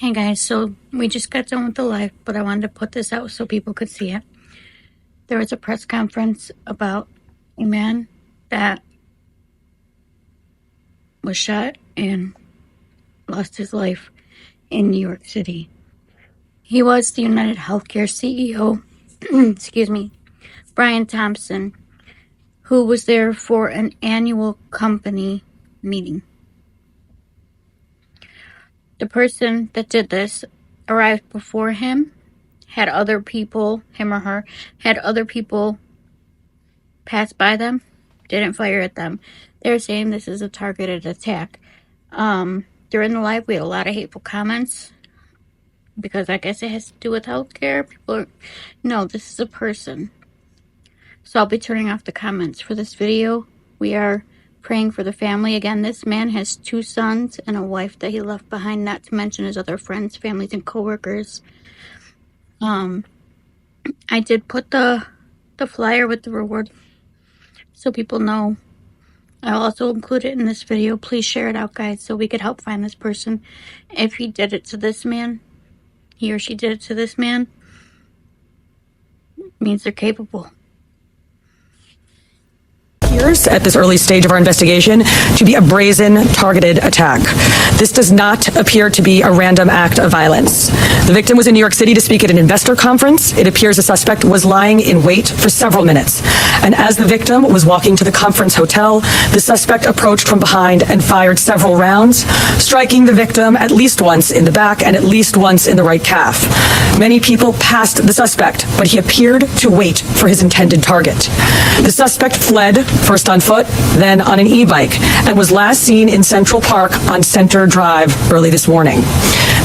Hey guys, so we just got done with the live, but I wanted to put this out so people could see it. There was a press conference about a man that was shot and lost his life in New York City. He was the United Healthcare CEO, excuse me, Brian Thompson, who was there for an annual company meeting. The person that did this arrived before him, had other people, him or her, had other people pass by them, didn't fire at them. They're saying this is a targeted attack. During the live, we had a lot of hateful comments because I guess it has to do with healthcare. No, this is a person. So I'll be turning off the comments for this video. We are praying for the family. Again, this man has 2 sons and a wife that he left behind, not to mention his other friends, families, and coworkers. I did put the flyer with the reward so people know. I'll also include it in this video. Please share it out, guys, so we could help find this person. If he did it to this man, he or she did it to this man, it means they're capable. At this early stage of our investigation to be a brazen, targeted attack. This does not appear to be a random act of violence. The victim was in New York City to speak at an investor conference. It appears the suspect was lying in wait for several minutes. And as the victim was walking to the conference hotel, the suspect approached from behind and fired several rounds, striking the victim at least once in the back and at least once in the right calf. Many people passed the suspect, but he appeared to wait for his intended target. The suspect fled, first on foot, then on an e-bike, and was last seen in Central Park on Center Drive early this morning.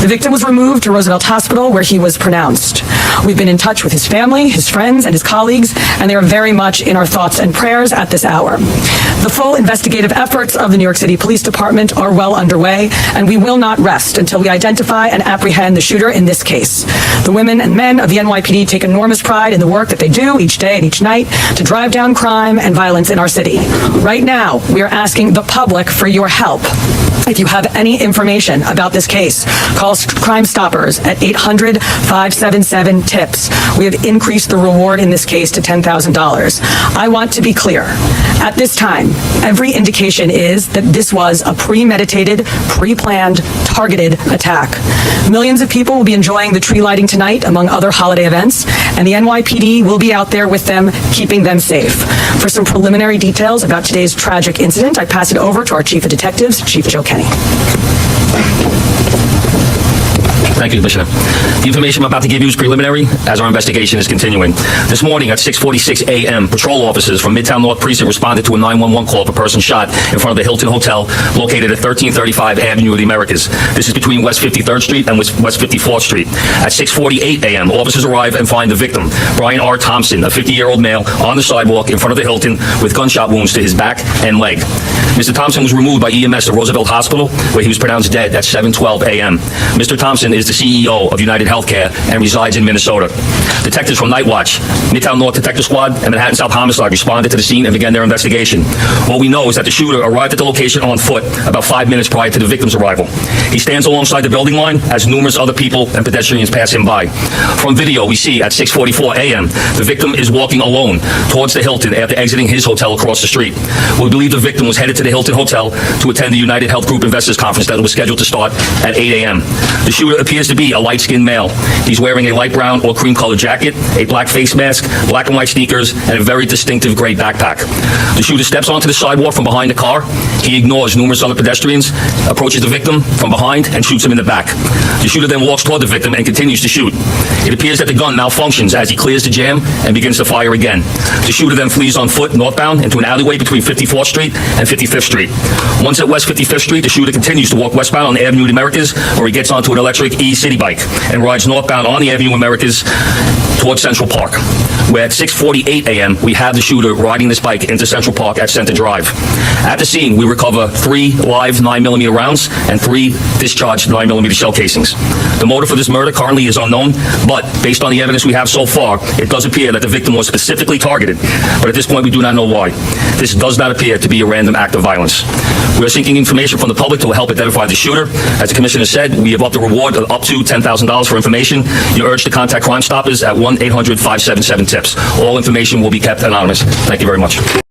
The victim was removed to Roosevelt Hospital, where he was pronounced. We've been in touch with his family, his friends, and his colleagues, and they are very much in our thoughts and prayers at this hour. The full investigative efforts of the New York City Police Department are well underway, and we will not rest until we identify and apprehend the shooter in this case. The women and men of the NYPD take enormous pride in the work that they do each day and each night to drive down crime and violence in our city. Right now, we are asking the public for your help. If you have any information about this case, call Crime Stoppers at 800-577-TIPS. We have increased the reward in this case to $10,000. I want to be clear. At this time, every indication is that this was a premeditated, pre-planned, targeted attack. Millions of people will be enjoying the tree lighting tonight, among other holiday events, and the NYPD will be out there with them, keeping them safe. For some preliminary details about today's tragic incident, I pass it over to our Chief of Detectives, Chief Joe Kenny. Thank you, Commissioner. The information I'm about to give you is preliminary as our investigation is continuing. This morning at 6:46 a.m., patrol officers from Midtown North Precinct responded to a 911 call of a person shot in front of the Hilton Hotel located at 1335 Avenue of the Americas. This is between West 53rd Street and West 54th Street. At 6:48 a.m., officers arrive and find the victim, Brian R. Thompson, a 50-year-old male, on the sidewalk in front of the Hilton with gunshot wounds to his back and leg. Mr. Thompson was removed by EMS to Roosevelt Hospital, where he was pronounced dead at 7:12 a.m. Mr. Thompson is the CEO of United Healthcare and resides in Minnesota. Detectives from Night Watch, Midtown North Detective Squad, and Manhattan South Homicide responded to the scene and began their investigation. What we know is that the shooter arrived at the location on foot about 5 minutes prior to the victim's arrival. He stands alongside the building line as numerous other people and pedestrians pass him by. From video, we see at 6:44 a.m., the victim is walking alone towards the Hilton after exiting his hotel across the street. We believe the victim was headed to the Hilton Hotel to attend the United Health Group Investors Conference that was scheduled to start at 8 a.m. The shooter appears to be a light-skinned male. He's wearing a light brown or cream-colored jacket, a black face mask, black and white sneakers, and a very distinctive gray backpack. The shooter steps onto the sidewalk from behind the car. He ignores numerous other pedestrians, approaches the victim from behind, and shoots him in the back. The shooter then walks toward the victim and continues to shoot. It appears that the gun malfunctions as he clears the jam and begins to fire again. The shooter then flees on foot northbound into an alleyway between 54th Street and 55th Street. Once at West 55th Street, the shooter continues to walk westbound on the Avenue of the Americas, where he gets onto an electric e-city bike and rides northbound on the Avenue of Americas towards Central Park. where at 6:48 a.m. we have the shooter riding this bike into Central Park at Center Drive. At the scene, we recover 3 live 9mm rounds and 3 discharged 9mm shell casings. The motive for this murder currently is unknown, but based on the evidence we have so far, it does appear that the victim was specifically targeted, but at this point we do not know why. This does not appear to be a random act of violence. We are seeking information from the public to help identify the shooter. As the Commissioner said, we have upped the reward up to $10,000 for information. You're urged to contact Crime Stoppers at 1-800-577-TIPS. All information will be kept anonymous. Thank you very much.